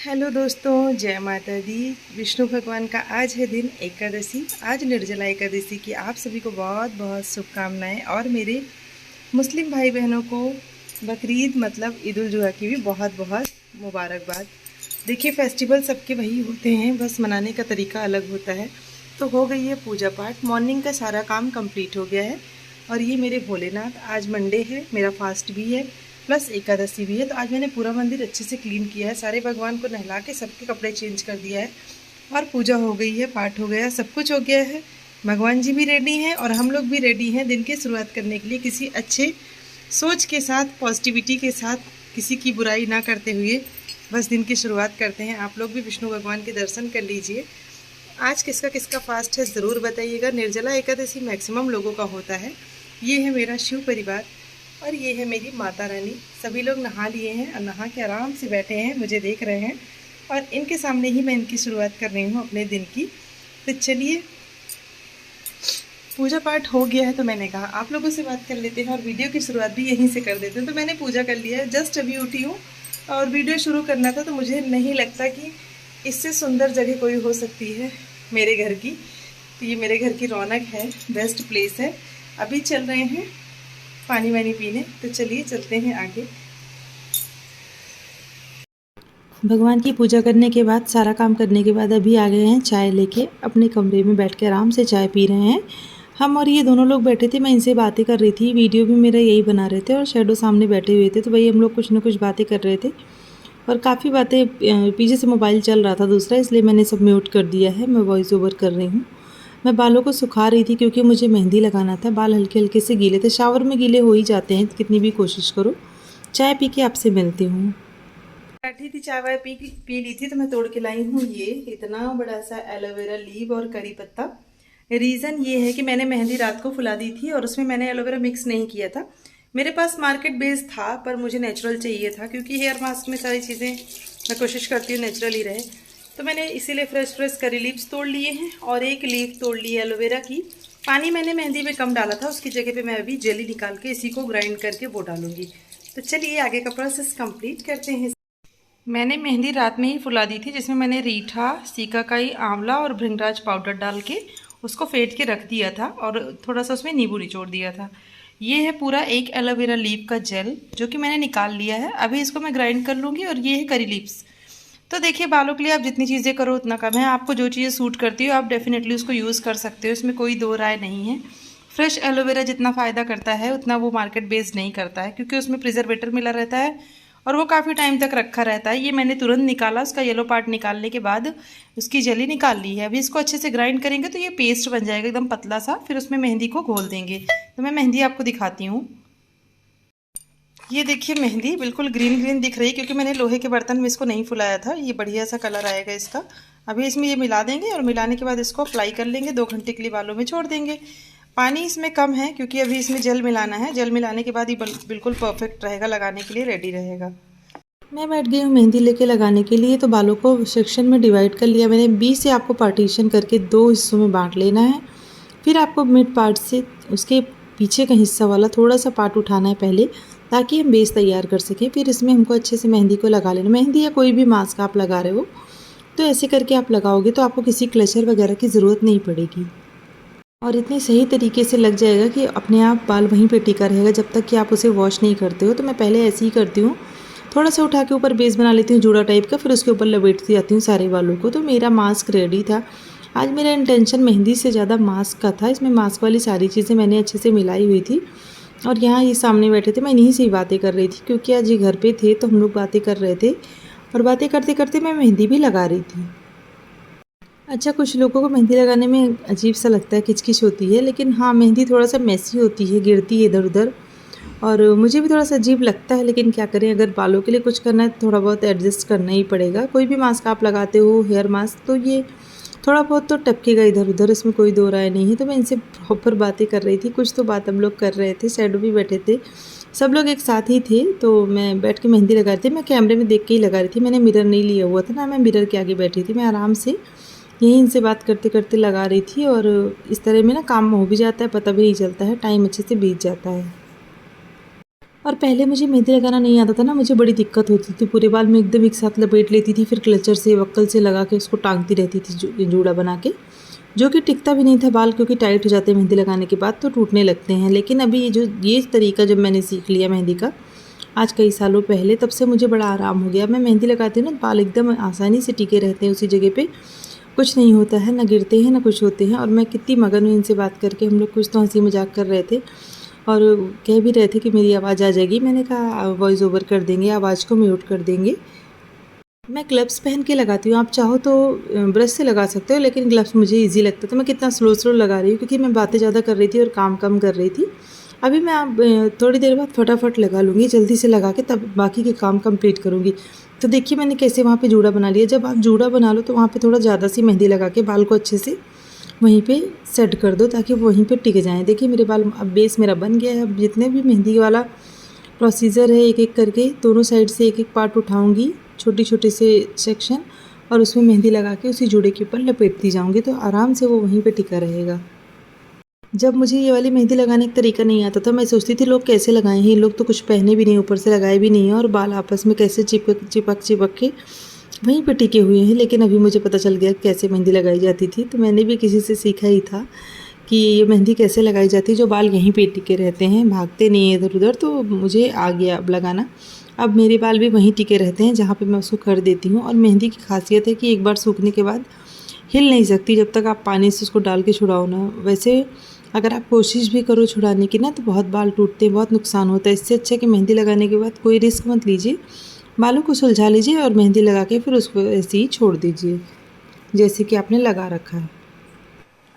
Hello दोस्तों, जय माता दी। विष्णु भगवान का आज है दिन एकादशी। आज निर्जला एकादशी की आप सभी को बहुत बहुत शुभकामनाएं और मेरे मुस्लिम भाई बहनों को बकरीद मतलब ईद उल जुहा की भी बहुत बहुत मुबारकबाद। देखिए, फेस्टिवल सबके वही होते हैं, बस मनाने का तरीका अलग होता है। तो हो गई है पूजा पाठ, मॉर्निंग का सारा काम कंप्लीट हो गया है। और ये मेरे भोलेनाथ, आज मंडे है, मेरा फास्ट भी है प्लस एकादशी भी है। तो आज मैंने पूरा मंदिर अच्छे से क्लीन किया है, सारे भगवान को नहला के सबके कपड़े चेंज कर दिया है और पूजा हो गई है, पाठ हो गया, सब कुछ हो गया है। भगवान जी भी रेडी हैं और हम लोग भी रेडी हैं दिन की शुरुआत करने के लिए, किसी अच्छे सोच के साथ, पॉजिटिविटी के साथ, किसी की बुराई ना करते हुए बस दिन की शुरुआत करते हैं। आप लोग भी विष्णु भगवान के दर्शन कर लीजिए। आज किसका किसका फास्ट है ज़रूर बताइएगा। निर्जला एकादशी मैक्सिमम लोगों का होता है। ये है मेरा शिव परिवार और ये है मेरी माता रानी। सभी लोग नहा लिए हैं और नहा के आराम से बैठे हैं, मुझे देख रहे हैं और इनके सामने ही मैं इनकी शुरुआत कर रही हूँ अपने दिन की। तो चलिए, पूजा पाठ हो गया है तो मैंने कहा आप लोगों से बात कर लेते हैं और वीडियो की शुरुआत भी यहीं से कर देते हैं। तो मैंने पूजा कर लिया है, जस्ट अभी उठी हूँ और वीडियो शुरू करना था। तो मुझे नहीं लगता कि इससे सुंदर जगह कोई हो सकती है मेरे घर की। तो ये मेरे घर की रौनक है, बेस्ट प्लेस है। अभी चल रहे हैं पानी वानी पीने, तो चलिए चलते हैं आगे। भगवान की पूजा करने के बाद, सारा काम करने के बाद अभी आ गए हैं चाय लेके, अपने कमरे में बैठ के आराम से चाय पी रहे हैं हम। और ये दोनों लोग बैठे थे, मैं इनसे बातें कर रही थी, वीडियो भी मेरा यही बना रहे थे और शैडो सामने बैठे हुए थे। तो भाई हम लोग कुछ ना कुछ बातें कर रहे थे और काफ़ी बातें, पीछे से मोबाइल चल रहा था दूसरा, इसलिए मैंने सब म्यूट कर दिया है। मैं वॉइस ओवर कर रही हूँ। मैं बालों को सुखा रही थी क्योंकि मुझे मेहंदी लगाना था। बाल हल्के हल्के से गीले थे, शावर में गीले हो ही जाते हैं कितनी भी कोशिश करो। चाय पी के आपसे मिलती हूँ। बैठी थी, चाय वाय पी ली थी तो मैं तोड़ के लाई हूँ ये इतना बड़ा सा एलोवेरा लीव और करी पत्ता। रीज़न ये है कि मैंने मेहंदी रात को फुला दी थी और उसमें मैंने एलोवेरा मिक्स नहीं किया था। मेरे पास मार्केट बेस था पर मुझे नेचुरल चाहिए था, क्योंकि हेयर मास्क में सारी चीज़ें मैं कोशिश करती हूँ नेचुरल ही रहे। तो मैंने इसीलिए फ्रेश करी लीव्स तोड़ लिए हैं और एक लीफ तोड़ ली है एलोवेरा की। पानी मैंने मेहंदी में कम डाला था, उसकी जगह पे मैं अभी जेली निकाल के इसी को ग्राइंड करके वो डालूंगी। तो चलिए आगे का प्रोसेस कंप्लीट करते हैं। मैंने मेहंदी रात में ही फुला दी थी, जिसमें मैंने रीठा, सीकाकाई, आंवला और भृंगराज पाउडर डाल के उसको फेंट के रख दिया था और थोड़ा सा उसमें नींबू निचोड़ दिया था। ये है पूरा एक एलोवेरा लीफ का जेल जो कि मैंने निकाल लिया है। अभी इसको मैं ग्राइंड कर लूँगी। और ये है करी लीव्स। तो देखिए, बालों के लिए आप जितनी चीज़ें करो उतना कम है। आपको जो चीज़ें सूट करती हो आप डेफिनेटली उसको यूज़ कर सकते हो, इसमें कोई दो राय नहीं है। फ्रेश एलोवेरा जितना फ़ायदा करता है उतना वो मार्केट बेस्ड नहीं करता है, क्योंकि उसमें प्रिजर्वेटर मिला रहता है और वो काफ़ी टाइम तक रखा रहता है। ये मैंने तुरंत निकाला, उसका येलो पार्ट निकालने के बाद उसकी जेली निकाल ली है। अभी इसको अच्छे से ग्राइंड करेंगे तो ये पेस्ट बन जाएगा एकदम पतला सा। फिर उसमें मेहंदी को घोल देंगे। तो मैं मेहंदी आपको दिखाती हूँ। ये देखिए, मेहंदी बिल्कुल ग्रीन ग्रीन दिख रही है क्योंकि मैंने लोहे के बर्तन में इसको नहीं फुलाया था। ये बढ़िया सा कलर आएगा इसका। अभी इसमें ये मिला देंगे और मिलाने के बाद इसको अप्लाई कर लेंगे। 2 घंटे के लिए बालों में छोड़ देंगे। पानी इसमें कम है क्योंकि अभी इसमें जेल मिलाना है। जेल मिलाने के बाद ये बिल्कुल परफेक्ट रहेगा, लगाने के लिए रेडी रहेगा। मैं बैठ गई हूँ मेहंदी लेके लगाने के लिए। तो बालों को सेक्शन में डिवाइड कर लिया मैंने। 20 से आपको पार्टीशन करके 2 हिस्सों में बांट लेना है। फिर आपको मिड पार्ट से उसके पीछे का हिस्सा वाला थोड़ा सा पार्ट उठाना है पहले, ताकि हम बेस तैयार कर सकें। फिर इसमें हमको अच्छे से मेहंदी को लगा लेना। मेहंदी या कोई भी मास्क आप लगा रहे हो तो ऐसे करके आप लगाओगे तो आपको किसी क्लचर वगैरह की ज़रूरत नहीं पड़ेगी और इतने सही तरीके से लग जाएगा कि अपने आप बाल वहीं पे टिका रहेगा जब तक कि आप उसे वॉश नहीं करते हो। तो मैं पहले ऐसे ही करती हूँ, थोड़ा सा उठा के ऊपर बेस बना लेती हूँ जूड़ा टाइप का, फिर उसके ऊपर लपेटती जाती हूँ सारे बालों को। तो मेरा मास्क रेडी था। आज मेरा इंटेंशन मेहंदी से ज़्यादा मास्क का था। इसमें मास्क वाली सारी चीज़ें मैंने अच्छे से मिलाई हुई थी और यहाँ ये सामने बैठे थे, मैं इन्हीं से ही बातें कर रही थी क्योंकि आज ये घर पे थे। तो हम लोग बातें कर रहे थे और बातें करते करते मैं मेहंदी भी लगा रही थी। अच्छा, कुछ लोगों को मेहंदी लगाने में अजीब सा लगता है, किचकिच होती है, लेकिन हाँ, मेहंदी थोड़ा सा मेसी होती है, गिरती है इधर उधर और मुझे भी थोड़ा सा अजीब लगता है। लेकिन क्या करें, अगर बालों के लिए कुछ करना है तो थोड़ा बहुत एडजस्ट करना ही पड़ेगा। कोई भी मास्क आप लगाते हो, हेयर मास्क, तो ये थोड़ा बहुत तो टपकेगा इधर उधर, इसमें कोई दो राय नहीं है। तो मैं इनसे प्रॉपर बातें कर रही थी। कुछ तो बात हम लोग कर रहे थे, शैडो भी बैठे थे, सब लोग एक साथ ही थे। तो मैं बैठ के मेहंदी लगा रही थी। मैं कैमरे में देख के ही लगा रही थी, मैंने मिरर नहीं लिया हुआ था ना, मैं मिरर के आगे बैठी थी। मैं आराम से यहीं इनसे बात करते करते लगा रही थी और इस तरह में ना काम हो भी जाता है, पता भी नहीं चलता है, टाइम अच्छे से बीत जाता है। और पहले मुझे मेहंदी लगाना नहीं आता था ना, मुझे बड़ी दिक्कत होती थी। पूरे बाल में एकदम एक साथ लपेट लेती थी, फिर क्लचर से वक्कल से लगा के उसको टांगती रहती थी जूड़ा बना के, जो कि टिकता भी नहीं था बाल, क्योंकि टाइट हो जाते हैं मेहंदी लगाने के बाद तो टूटने लगते हैं। लेकिन अभी ये तरीका जब मैंने सीख लिया मेहंदी का, आज कई सालों पहले, तब से मुझे बड़ा आराम हो गया। मैं मेहंदी लगाती हूँ ना, बाल एकदम आसानी से टिके रहते हैं उसी जगह पे, कुछ नहीं होता है, ना गिरते हैं ना कुछ होते हैं। और मैं कितनी मगन हूँ इनसे बात करके। हम लोग कुछ तो हंसी मजाक कर रहे थे और कह भी रहे थे कि मेरी आवाज़ आ जाएगी। मैंने कहा वॉइस ओवर कर देंगे, आवाज़ को म्यूट कर देंगे। मैं ग्लव्स पहन के लगाती हूँ, आप चाहो तो ब्रश से लगा सकते हो, लेकिन ग्लव्स मुझे ईजी लगता है तो मैं कितना स्लो स्लो लगा रही हूँ, क्योंकि मैं बातें ज़्यादा कर रही थी और काम कम कर रही थी। अभी मैं आप थोड़ी देर बाद फटाफट लगा लूँगी, जल्दी से लगा के तब बाकी के काम कंप्लीट करूँगी। तो देखिए मैंने कैसे वहाँ पे जूड़ा बना लिया। जब आप जूड़ा बना लो तो वहाँ पे थोड़ा ज़्यादा सी मेहंदी लगा के बाल को अच्छे से वहीं पे सेट कर दो, ताकि वो वहीं पे टिक जाएँ। देखिए मेरे बाल, अब बेस मेरा बन गया है। अब जितने भी मेहंदी वाला प्रोसीजर है, एक एक करके दोनों साइड से एक एक पार्ट उठाऊँगी, छोटी छोटे से सेक्शन, और उसमें मेहंदी लगा के उसी जूड़े के ऊपर लपेटती जाऊँगी, तो आराम से वो वहीं पे टिका रहेगा। जब मुझे ये वाली मेहंदी लगाने का तरीका नहीं आता था, मैं सोचती थी लोग कैसे लगाए हैं, ये लोग तो कुछ पहने भी नहीं, ऊपर से लगाए भी नहीं है, और बाल आपस में कैसे चिपक के वहीं पे टिके हुए हैं। लेकिन अभी मुझे पता चल गया कैसे मेहंदी लगाई जाती थी, तो मैंने भी किसी से सीखा ही था कि ये मेहंदी कैसे लगाई जाती है, जो बाल यहीं पे टिके रहते हैं, भागते नहीं है इधर उधर। तो मुझे आ गया अब लगाना। अब मेरे बाल भी वहीं टिके रहते हैं जहाँ पे मैं उसको कर देती हूँ। और मेहंदी की खासियत है कि एक बार सूखने के बाद हिल नहीं सकती जब तक आप पानी से उसको डाल के छुड़ाओ ना। वैसे अगर आप कोशिश भी करो छुड़ाने की ना, तो बहुत बाल टूटते हैं, बहुत नुकसान होता है। इससे अच्छा कि मेहंदी लगाने के बाद कोई रिस्क मत लीजिए, बालों को सुलझा लीजिए और मेहंदी लगा के फिर उसको ऐसे ही छोड़ दीजिए जैसे कि आपने लगा रखा है।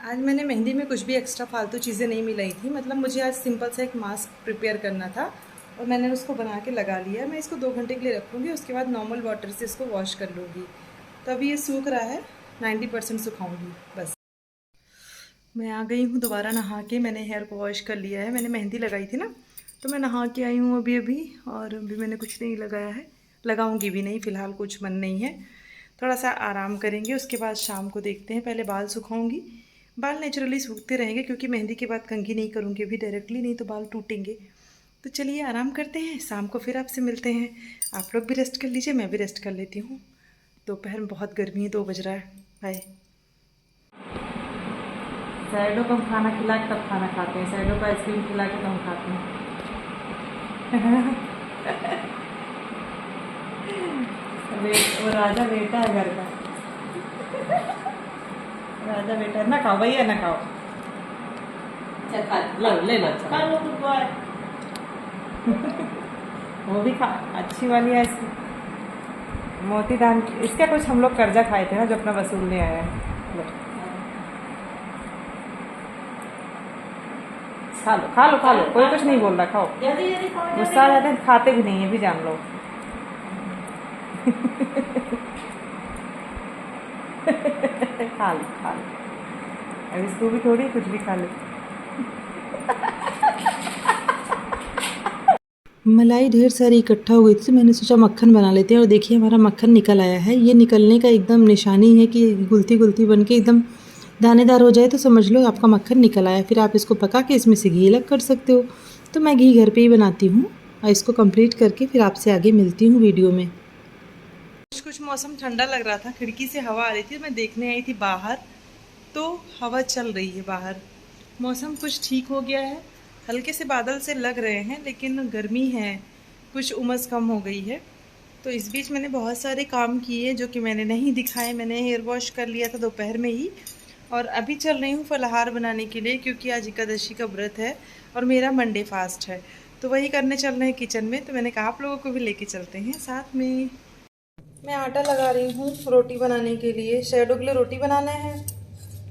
आज मैंने मेहंदी में कुछ भी एक्स्ट्रा फालतू चीज़ें नहीं मिलाई थी। मतलब मुझे आज सिंपल सा एक मास्क प्रिपेयर करना था और मैंने उसको बना के लगा लिया। मैं इसको 2 घंटे के लिए रखूँगी, उसके बाद नॉर्मल वाटर से इसको वॉश कर लूँगी। तो अभी ये सूख रहा है, 90% सुखाऊँगी बस। मैं आ गई हूँ दोबारा नहा के। मैंने हेयर को वॉश कर लिया है। मैंने मेहंदी लगाई थी ना, तो मैं नहा के आई हूँ अभी और अभी मैंने कुछ नहीं लगाया है, लगाऊंगी भी नहीं, फ़िलहाल कुछ मन नहीं है। थोड़ा सा आराम करेंगे, उसके बाद शाम को देखते हैं। पहले बाल सुखाऊंगी। बाल नेचुरली सूखते रहेंगे, क्योंकि मेहंदी के बाद कंघी नहीं करूँगी अभी डायरेक्टली, नहीं तो बाल टूटेंगे। तो चलिए आराम करते हैं, शाम को फिर आपसे मिलते हैं। आप लोग भी रेस्ट कर लीजिए, मैं भी रेस्ट कर लेती हूँ। दोपहर में बहुत गर्मी है, 2 बज रहा है। बाय। सैडो को हम खाना खिला के तब खाना खाते हैं, सैडो को आइसक्रीम खिला के हम खाते हैं। वो राजा बेटा है घर का, राजा बेटा ना खाओ भैया, ना खाओ, लो ले लो, वो भी खा, अच्छी वाली है इसकी मोती दान। इसका कुछ हम लोग कर्जा खाए थे ना, जो अपना वसूलने आया है। खा लो खा लो, कोई कुछ नहीं बोल रहा, खाओ। गुस्सा आ जाते हैं, खाते भी नहीं है, भी जान लो। खा लो खा लो, अभी तू भी थोड़ी कुछ भी खा ले। मलाई ढेर सारी इकट्ठा हो गई थी, तो मैंने सोचा मक्खन बना लेते हैं। और देखिए हमारा मक्खन निकल आया है। ये निकलने का एकदम निशानी है कि गुलती गुलती बन के एकदम दानेदार हो जाए तो समझ लो आपका मक्खन निकल आया। फिर आप इसको पका के इसमें से घी अलग कर सकते हो। तो मैं घी घर पे ही बनाती हूँ। और इसको कंप्लीट करके फिर आपसे आगे मिलती हूँ वीडियो में। कुछ मौसम ठंडा लग रहा था, खिड़की से हवा आ रही थी, मैं देखने आई थी बाहर, तो हवा चल रही है बाहर। मौसम कुछ ठीक हो गया है, हल्के से बादल से लग रहे हैं, लेकिन गर्मी है, कुछ उमस कम हो गई है। तो इस बीच मैंने बहुत सारे काम किए जो कि मैंने नहीं दिखाए। मैंने हेयर वॉश कर लिया था दोपहर में ही, और अभी चल रही हूँ फलाहार बनाने के लिए, क्योंकि आज एकादशी का व्रत है और मेरा मंडे फास्ट है। तो वही करने चल रहे हैं किचन में। तो मैंने कहा आप लोगों को भी लेके चलते हैं साथ में। मैं आटा लगा रही हूँ रोटी बनाने के लिए। शैडो के लिए रोटी बनाना है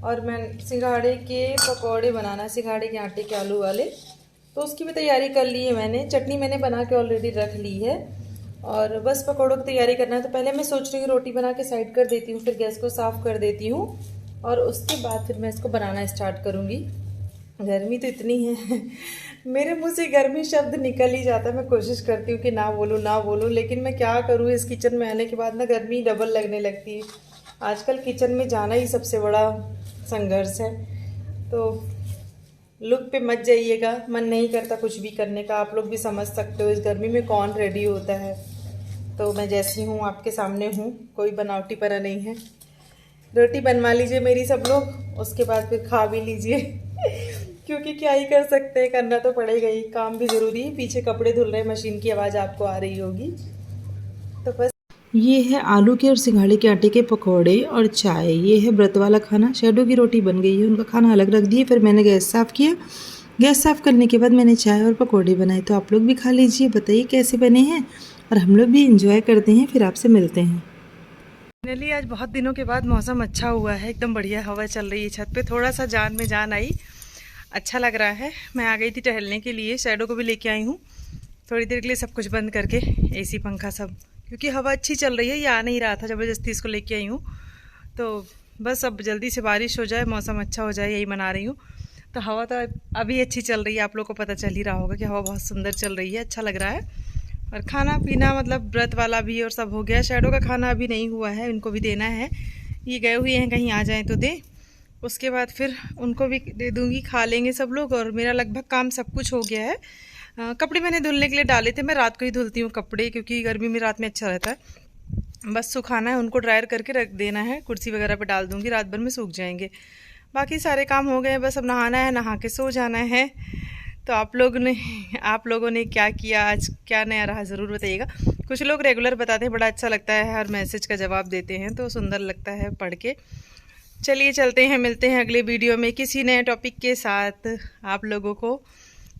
और मैं सिंघाड़े के पकौड़े बनाना है, सिंघाड़े के आटे के आलू वाले। तो उसकी भी तैयारी कर ली है मैंने। चटनी मैंने बना के ऑलरेडी रख ली है और बस पकौड़ों की तैयारी करना है। तो पहले मैं सोच रही हूँ रोटी बना के साइड कर देती हूँ, फिर गैस को साफ़ कर देती हूँ और उसके बाद फिर मैं इसको बनाना स्टार्ट करूँगी। गर्मी तो इतनी है मेरे मुंह से गर्मी शब्द निकल ही जाता है। मैं कोशिश करती हूँ कि ना बोलूँ, लेकिन मैं क्या करूँ, इस किचन में आने के बाद ना गर्मी डबल लगने लगती है। आजकल किचन में जाना ही सबसे बड़ा संघर्ष है। तो लुक पे मत जाइएगा, मन नहीं करता कुछ भी करने का। आप लोग भी समझ सकते हो इस गर्मी में कौन रेडी होता है। तो मैं जैसी हूँ आपके सामने हूँ, कोई बनावटी पना नहीं है। रोटी बनवा लीजिए मेरी सब लोग, उसके बाद फिर खा भी लीजिए क्योंकि क्या ही कर सकते हैं, करना तो पड़ेगा ही, काम भी ज़रूरी है। पीछे कपड़े धुल रहे हैं, मशीन की आवाज़ आपको आ रही होगी। तो बस ये है आलू के और सिंघाड़े के आटे के पकौड़े और चाय। ये है व्रत वाला खाना। शैडो की रोटी बन गई है, उनका खाना अलग रख दिए। फिर मैंने गैस साफ़ किया। गैस साफ़ करने के बाद मैंने चाय और पकौड़े बनाए। तो आप लोग भी खा लीजिए, बताइए कैसे बने हैं, और हम लोग भी इंजॉय करते हैं। फिर आपसे मिलते हैं। फाइनली आज बहुत दिनों के बाद मौसम अच्छा हुआ है, एकदम बढ़िया हवा चल रही है। छत पे थोड़ा सा जान में जान आई, अच्छा लग रहा है। मैं आ गई थी टहलने के लिए, शैडो को भी लेके आई हूँ थोड़ी देर के लिए, सब कुछ बंद करके, एसी पंखा सब, क्योंकि हवा अच्छी चल रही है। ये आ नहीं रहा था, ज़बरदस्ती इसको लेके आई हूँ। तो बस अब जल्दी से बारिश हो जाए, मौसम अच्छा हो जाए, यही मना रही हूँ। तो हवा तो अभी अच्छी चल रही है, आप लोग को पता चल ही रहा होगा कि हवा बहुत सुंदर चल रही है, अच्छा लग रहा है। और खाना पीना मतलब व्रत वाला भी और सब हो गया। शैडो का खाना अभी नहीं हुआ है, उनको भी देना है। ये गए हुए हैं कहीं, आ जाएं तो दे, उसके बाद फिर उनको भी दे दूंगी, खा लेंगे सब लोग। और मेरा लगभग काम सब कुछ हो गया है। कपड़े मैंने धुलने के लिए डाले थे, मैं रात को ही धुलती हूँ कपड़े, क्योंकि गर्मी में रात में अच्छा रहता है। बस सुखाना है, उनको ड्रायर करके रख देना है, कुर्सी वगैरह पे डाल दूँगी, रात भर में सूख जाएंगे। बाकी सारे काम हो गए, बस अब नहाना है, नहा के सो जाना है। तो आप लोगों ने क्या किया आज, क्या नया रहा, ज़रूर बताइएगा। कुछ लोग रेगुलर बताते हैं, बड़ा अच्छा लगता है, हर मैसेज का जवाब देते हैं, तो सुंदर लगता है पढ़ के। चलिए चलते हैं, मिलते हैं अगले वीडियो में किसी नए टॉपिक के साथ। आप लोगों को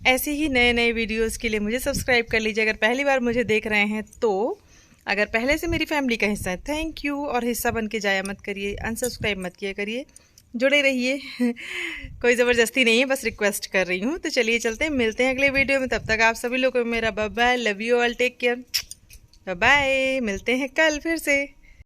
ऐसे ही नए नए वीडियोस के लिए मुझे सब्सक्राइब कर लीजिए, अगर पहली बार मुझे देख रहे हैं तो। अगर पहले से मेरी फैमिली का हिस्सा है, थैंक यू, और हिस्सा बन के जाया मत करिए, अनसब्सक्राइब मत किया करिए, जुड़े रहिए कोई ज़बरदस्ती नहीं है, बस रिक्वेस्ट कर रही हूँ। तो चलिए चलते हैं, मिलते हैं अगले वीडियो में। तब तक आप सभी लोगों को मेरा bye bye, love you all, take care, bye bye, मिलते हैं कल फिर से।